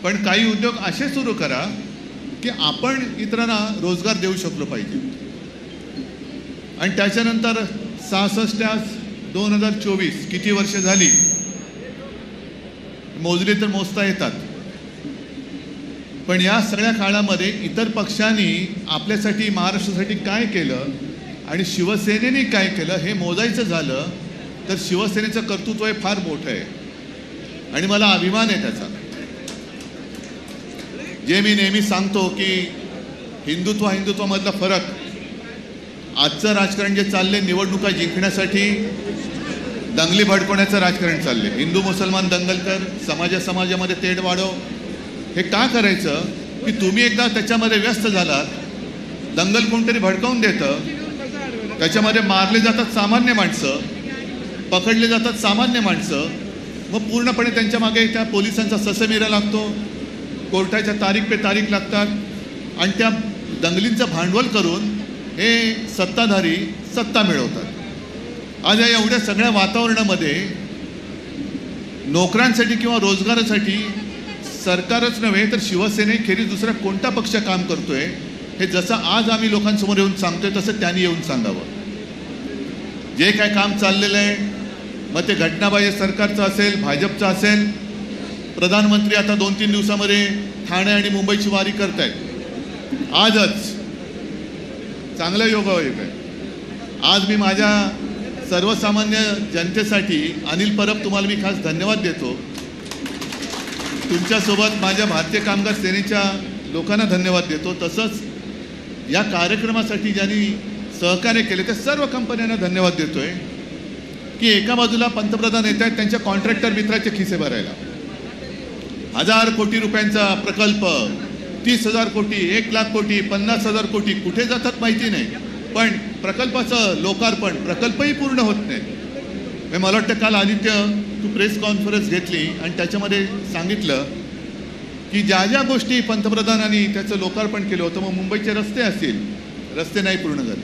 पण काही उद्योग असे सुरू करा की आपण इतरांना रोजगार देऊ शकलो पाहिजे। आणि त्याच्यानंतर 66/2024 किती वर्ष झाली मोजली तर मोजता येतात, पण या सगळ्या काळामध्ये इतर पक्षांनी आपल्यासाठी महाराष्ट्रासाठी काय केलं आणि शिवसेनेने काय केलं हे मोजायचं झालं तर शिवसेनेचं कर्तृत्व हे फार मोठं आहे आणि मला अभिमान आहे त्याचा। जे मी नेहमी सांगतो की हिंदुत्वामधला फरक, आजचं राजकारण जे चालले निवडणुका जिंकण्यासाठी दंगली भडकवण्याचं राजकारण चालले, हिंदू मुसलमान दंगल कर, समाजामध्ये तेढ वाढव, हे का करायचं की तुम्ही एकदा त्याच्यामध्ये व्यस्त झालात, दंगल कोणतरी भडकावून देतं, त्याच्यामध्ये मारले जातात सामान्य माणसं, पकडले जातात सामान्य माणसं, मग पूर्णपणे त्यांच्या मागे त्या पोलिसांचा ससेमिरा लागतो, कोर्टाच्या तारीख पे तारीख लागतात आणि त्या दंगलींचं भांडवल करून हे सत्ताधारी सत्ता मिळवतात। आज या एवढ्या सगळ्या वातावरणामध्ये नोकऱ्यांसाठी किंवा रोजगारासाठी सरकारच नव्हे तर शिवसेनेखेरीज दुसरा कोणता पक्ष काम करतोय हे जसं आज आम्ही लोकांसमोर येऊन सांगतोय तसं त्यांनी येऊन सांगावं। जे काय काम चाललेलं आहे, मग ते घटनाबाह्य सरकारचं असेल, भाजपचं असेल, प्रधानमंत्री आता 2-3 दिवसामध्ये ठाणे आणि मुंबईची वारी करतायत। आजच चांगलं योगायोग आहे। आज मी माझ्या सर्वसामान्य जनतेसाठी अनिल परब तुम्हाला मी खास धन्यवाद देतो, तुमच्यासोबत माझ्या भारतीय कामगार सेनेच्या लोकांना धन्यवाद देतो, तसंच या कार्यक्रमासाठी ज्यांनी सहकार्य केले त्या सर्व कंपन्यांना धन्यवाद देतोय की एका बाजूला पंतप्रधान येत आहेत त्यांच्या कॉन्ट्रॅक्टर मित्राचे खिसे भरायला, 1000 कोटी रुपयांचा प्रकल्प, 30,000 कोटी, 1,00,000 कोटी, 50,000 कोटी कुठे जातात माहिती नाही, पण प्रकल्पाचं लोकार्पण, प्रकल्पही पूर्ण होत नाही। मला वाटतं काल आदित्य तू प्रेस कॉन्फरन्स घेतली आणि त्याच्यामध्ये सांगितलं की ज्या ज्या गोष्टी पंतप्रधानांनी त्याचं लोकार्पण केलं होतं, मग मुंबईचे रस्ते असतील, रस्ते नाही पूर्ण झाले,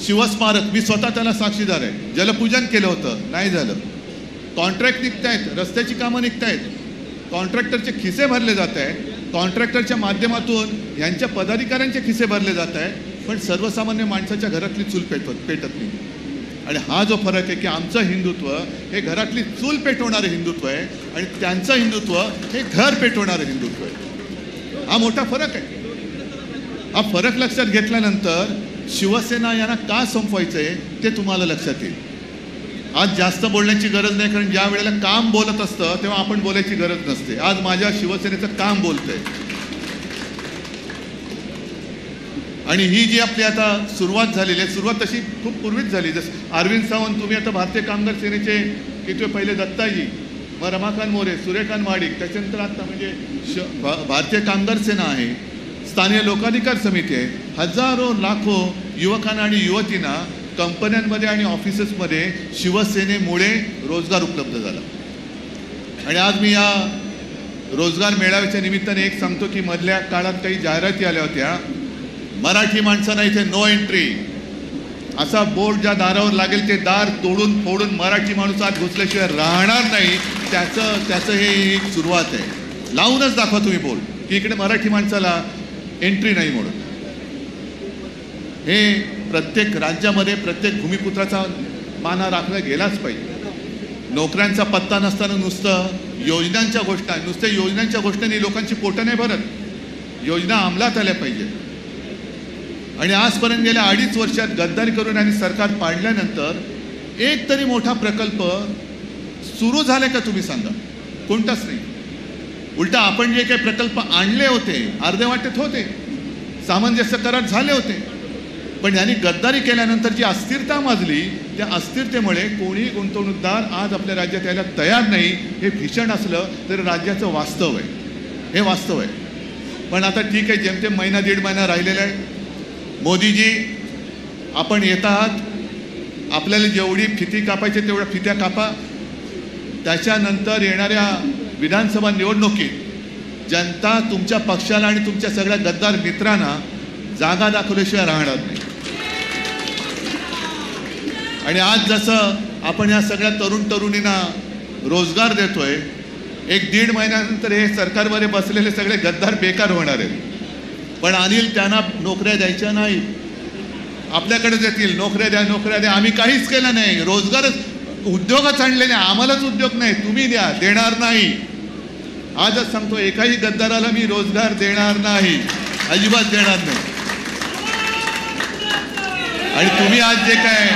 शिवस्मारक मी स्वतः त्याला साक्षीदार आहे, जलपूजन केलं होतं नाही झालं, कॉन्ट्रॅक्ट निघतायत, रस्त्याची कामं निघतायत, कॉन्ट्रॅक्टरचे खिसे भरले जात आहेत, कॉन्ट्रॅक्टरच्या माध्यमातून यांच्या पदाधिकाऱ्यांचे खिसे भरले जात आहेत, पण सर्वसामान्य माणसाच्या घरातली चूल पेटत नाही। आणि हा जो फरक आहे की आमचं हिंदुत्व हे घरातली चूल पेटवणारं हिंदुत्व आहे आणि त्यांचं हिंदुत्व हे घर पेटवणारं हिंदुत्व आहे। हा मोठा फरक आहे। हा फरक लक्षात घेतल्यानंतर शिवसेना यांना का संपवायचं आहे ते तुम्हाला लक्षात येईल। आज जास्त बोलण्याची गरज नाही, कारण ज्या वेळेला काम बोलत असतं तेव्हा आपण बोलायची गरज नसते। आज माझ्या शिवसेनेचं काम बोलतंय आणि ही जी आपली आता सुरुवात झालेली आहे, सुरुवात तशी खूप पूर्वीच झाली। जसं अरविंद सावंत, तुम्ही आता भारतीय कामगार सेनेचे किती पहिले दत्ताजी, मग रमाकांत मोरे, सूर्यकांत महाडिक, त्याच्यानंतर आता म्हणजे भारतीय कामगार सेना आहे, स्थानीय लोकाधिकार समिती आहे, हजारो लाखो युवकांना आणि युवतींना कंपन्यांमध्ये आणि ऑफिसेसमध्ये शिवसेनेमुळे रोजगार उपलब्ध झाला। आणि आज मी या रोजगार मेळाव्याच्या निमित्ताने एक सांगतो की मधल्या काळात काही जाहिराती आल्या होत्या, मराठी माणसांना इथे नो एंट्री, असा बोर्ड ज्या दारावर लागेल ते दार तोडून फोडून मराठी माणूस आत घुसल्याशिवाय राहणार नाही, त्याचं हे एक सुरुवात आहे। लावूनच दाखवा तुम्ही बोर्ड की इकडे मराठी माणसाला एंट्री नाही म्हणून। हे प्रत्येक राज्यामध्ये प्रत्येक भूमिपुत्राचा माना राखला गेलाच पाहिजे। नोकऱ्यांचा पत्ता नसताना नुसतं योजनांच्या गोष्टींनी लोकांची पोटं नाही भरत, योजना अंमलात आल्या पाहिजे। आणि आजपर्यंत गेल्या 2.5 वर्षात गद्दारी करून आणि सरकार पाडल्यानंतर एक तरी मोठा प्रकल्प सुरू झाले का तुम्ही सांगा? कोणताच नाही। उलटा आपण जे काही प्रकल्प आणले होते अर्धेवाटेत होते, सामंजस्य करार झाले होते, पण यांनी गद्दारी केल्यानंतर जी अस्थिरता माजली त्या अस्थिरतेमुळे कोणी गुंतवणूकदार आज आपल्या राज्यात यायला तयार नाही। हे भीषण असलं तर राज्याचं वास्तव आहे, हे वास्तव आहे। पण आता ठीक आहे, जेमतेम महिना 1.5 महिना राहिलेला आहे। मोदीजी आपण येत आहात, आपल्याला जेवढी फिती कापायची तेवढ्या फित्या कापा, त्याच्यानंतर येणाऱ्या विधानसभा निवडणुकीत जनता तुमच्या पक्षाला आणि तुमच्या सगळ्या गद्दार मित्रांना जागा दाखवल्याशिवाय राहणार नाही। आणि आज जसं आपण या सगळ्या तरुण तरुणींना रोजगार देतोय एक दीड महिन्यानंतर हे सरकारमध्ये बसलेले सगळे गद्दार बेकार होणार आहेत. पण अनिल त्यांना नोकऱ्या द्यायच्या नाही, आपल्याकडेच येतील. नोकऱ्या द्या, नोकऱ्या द्या. आम्ही काहीच केलं नाही, रोजगारच उद्योगच आणले नाही, आम्हालाच उद्योग नाही, तुम्ही द्या. देणार नाही. आजच सांगतो, एकाही गद्दाराला मी रोजगार देणार नाही, अजिबात देणार नाही. आणि तुम्ही आज जे काय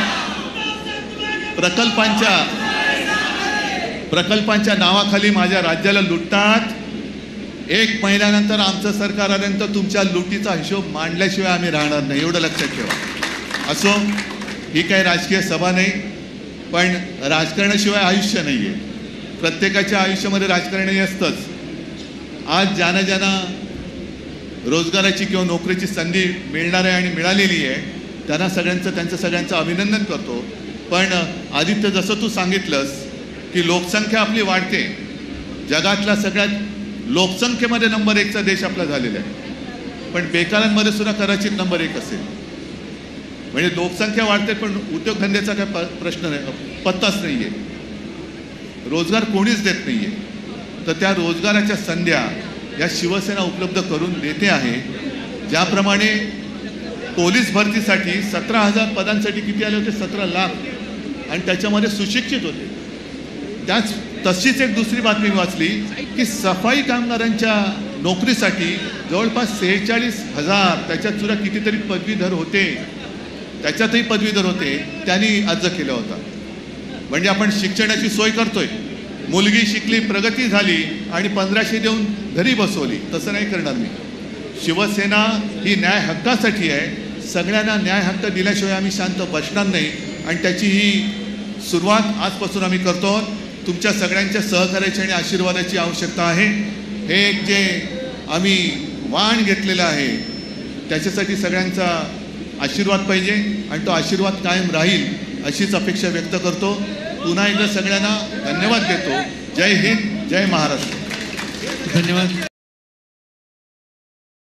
प्रकल्पांच्या नावाखाली माझ्या राज्याला लुटतात, 1 महिन्यानंतर आमचं सरकार आल्यानंतर तुमच्या लुटीचा हिशोब मांडल्याशिवाय आम्ही राहणार नाही, एवढं लक्षात ठेवा. असो, ही काही राजकीय सभा नाही, पण राजकारणाशिवाय आयुष्य नाही आहे. प्रत्येकाच्या आयुष्यामध्ये राजकारण असतंच. आज ज्यांना ज्यांना रोजगाराची किंवा नोकरीची संधी मिळणार आहे आणि मिळालेली आहे, त्यांना त्यांचं सगळ्यांचं अभिनंदन करतो. पण आदित्य, जसं तू सांगितलंस की लोकसंख्या आपली वाढते, जगातला सगळ्यात लोकसंख्येमध्ये नंबर 1चा देश आपला झालेला आहे, पण बेकारांमध्ये सुद्धा कदाचित नंबर 1 असेल. म्हणजे लोकसंख्या वाढते पण उद्योगधंद्याचा काय प्रश्न नाही, पत्ताच नाही आहे. रोजगार कोणीच देत नाही आहे. तर त्या रोजगाराच्या संध्या या शिवसेना उपलब्ध करून देते आहे. ज्याप्रमाणे पोलीस भरतीसाठी 17,000 पदांसाठी किती आले होते? 17 लाख. आणि त्याच्यामध्ये सुशिक्षित होते. तशीच एक दुसरी बातमी वाचली की सफाई कामगारांच्या नोकरीसाठी जवळपास 46,000, त्याच्यात सुद्धा कितीतरी पदवीधर होते, त्याच्यातही पदवीधर होते, त्यांनी अर्ज केला होता. म्हणजे आपण शिक्षणाची सोय करतोय, मुलगी शिकली, प्रगती झाली आणि 1500 देऊन घरी बसवली, तसं नाही करणार मी. शिवसेना ही न्याय हक्कासाठी आहे. सगळ्यांना न्याय हक्क दिल्याशिवाय आम्ही शांत बसणार नाही. आणि त्याची ही सुरुवात आजपासून आम्ही करतो. तुमच्या सगळ्यांच्या सहकार्याची आणि आशीर्वादाची आवश्यकता आहे. हे एक जे आम्ही वाण घेतलेलं आहे, त्याच्यासाठी सगळ्यांचा आशीर्वाद पाहिजे आणि तो आशीर्वाद कायम राहील अशीच अपेक्षा व्यक्त करतो. पुन्हा एकदा सगळ्यांना धन्यवाद देतो. जय हिंद, जय महाराष्ट्र. धन्यवाद.